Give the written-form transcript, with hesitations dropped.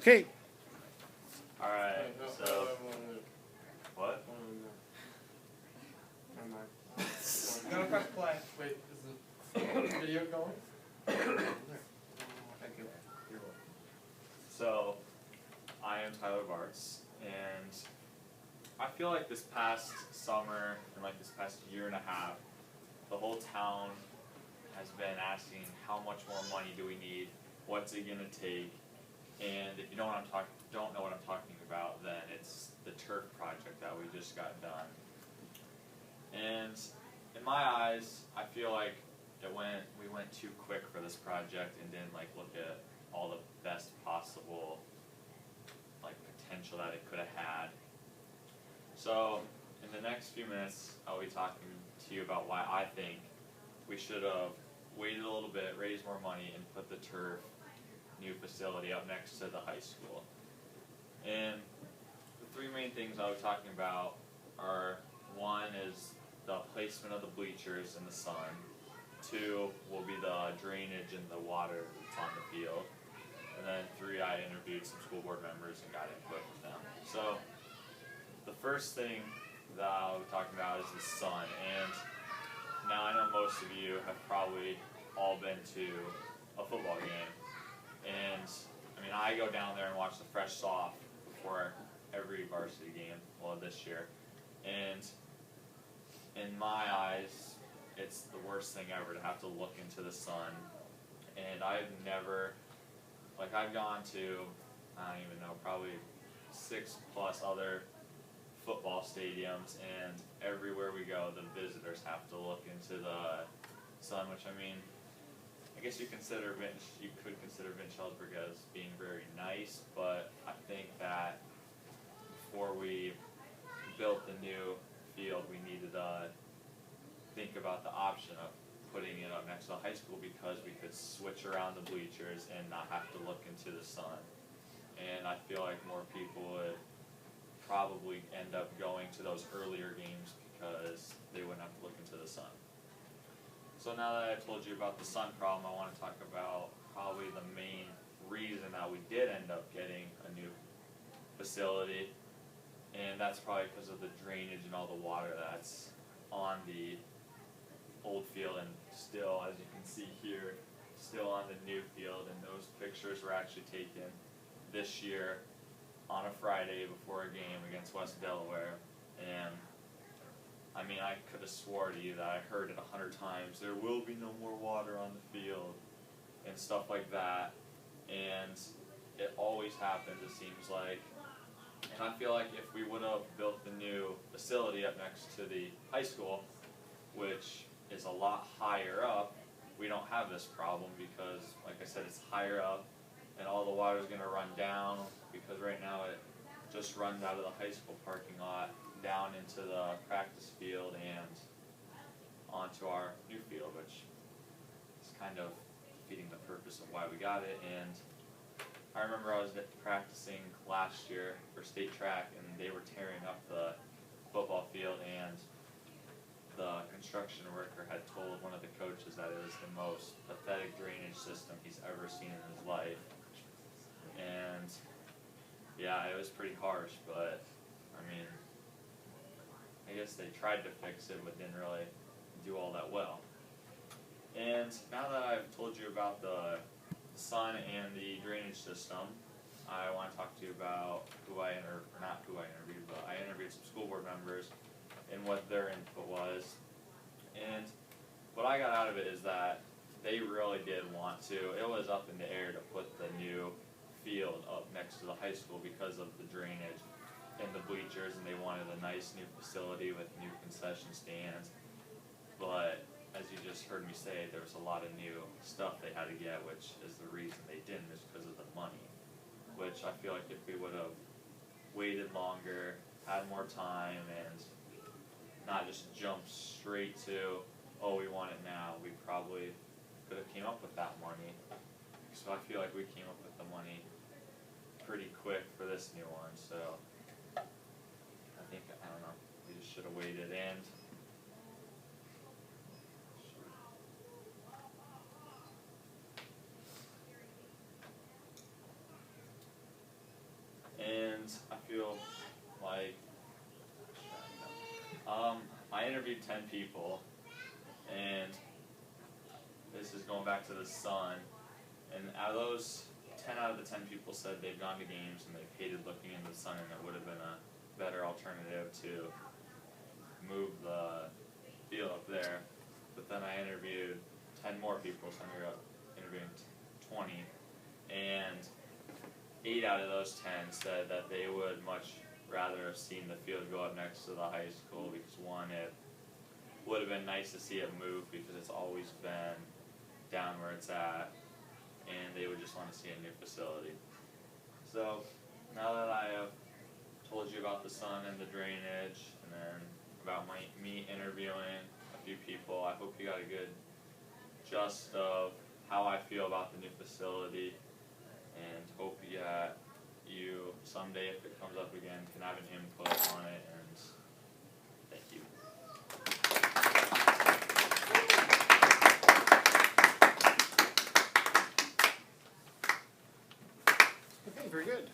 Okay. Alright, so. What? Never mind. Gotta press play. Wait, is the video going? Thank you. You're welcome. So, I am Tyler Bartz, and I feel like this past summer and like this past year and a half, the whole town has been asking how much more money do we need, what's it gonna take, and if you don't know what I'm talking about, then it's the turf project that we just got done. And in my eyes, I feel like we went too quick for this project and didn't like look at all the best possible like potential that it could have had. So in the next few minutes, I'll be talking to you about why I think we should have waited a little bit, raised more money, and put the turf new facility up next to the high school. And the three main things I'll be talking about are, one is the placement of the bleachers in the sun, two will be the drainage and the water that's on the field, and then three, I interviewed some school board members and got input from them. So the first thing that I'll be talking about is the sun. And now I know most of you have probably all been to a football game. And I mean, I go down there and watch the fresh soft before every varsity game, well this year. And in my eyes, it's the worst thing ever to have to look into the sun. And I've never, like I've gone to, I don't even know, probably 6+ other football stadiums, and everywhere we go, the visitors have to look into the sun, which I mean, I guess you could consider Vince Ellsberg as being very nice, but I think that before we built the new field, we needed to think about the option of putting it up next to the high school because we could switch around the bleachers and not have to look into the sun. And I feel like more people would probably end up going to those earlier games because they wouldn't have to look into the sun. So now that I've told you about the sun problem, I want to talk about probably the main reason that we did end up getting a new facility, and that's probably because of the drainage and all the water that's on the old field, and still, as you can see here, still on the new field. And those pictures were actually taken this year on a Friday before a game against West Delaware. And I mean, I could have swore to you that I heard it 100 times, there will be no more water on the field, and stuff like that. And it always happens, it seems like. And I feel like if we would have built the new facility up next to the high school, which is a lot higher up, we don't have this problem because, like I said, it's higher up, and all the water is going to run down, because right now it just runs out of the high school parking lot down into the practice field and onto our new field, which is kind of defeating the purpose of why we got it. And I remember I was practicing last year for state track, and they were tearing up the football field, and the construction worker had told one of the coaches that it was the most pathetic drainage system he's ever seen in his life. And yeah, it was pretty harsh, but I mean, I guess they tried to fix it, but didn't really do all that well. And now that I've told you about the sun and the drainage system, I want to talk to you about I interviewed some school board members and what their input was. And what I got out of it is that they really did want to. It was up in the air to put the new field up next to the high school because of the drainage and the bleachers, and they wanted a nice new facility with new concession stands. But as you just heard me say, there was a lot of new stuff they had to get, which is the reason they didn't, is because of the money. Which I feel like if we would have waited longer, had more time, and not just jumped straight to, oh, we want it now, we probably could have came up with that money. So I feel like we came up with the money pretty quick for this new one. So I think, I don't know, we just should have waited. And interviewed 10 people, and this is going back to the sun. And out of those, 10 out of the 10 people said they've gone to games and they've hated looking into the sun, and it would have been a better alternative to move the field up there. But then I interviewed 10 more people, so I ended up interviewing 20, and 8 out of those 10 said that they would much rather have seen the field go up next to the high school because, one, it would have been nice to see it move because it's always been down where it's at, and they would just want to see a new facility. So now that I have told you about the sun and the drainage, and then about me interviewing a few people, I hope you got a good gist of how I feel about the new facility, and hope you someday, if it comes up again, can have an input on it, and thank you. Okay, very good.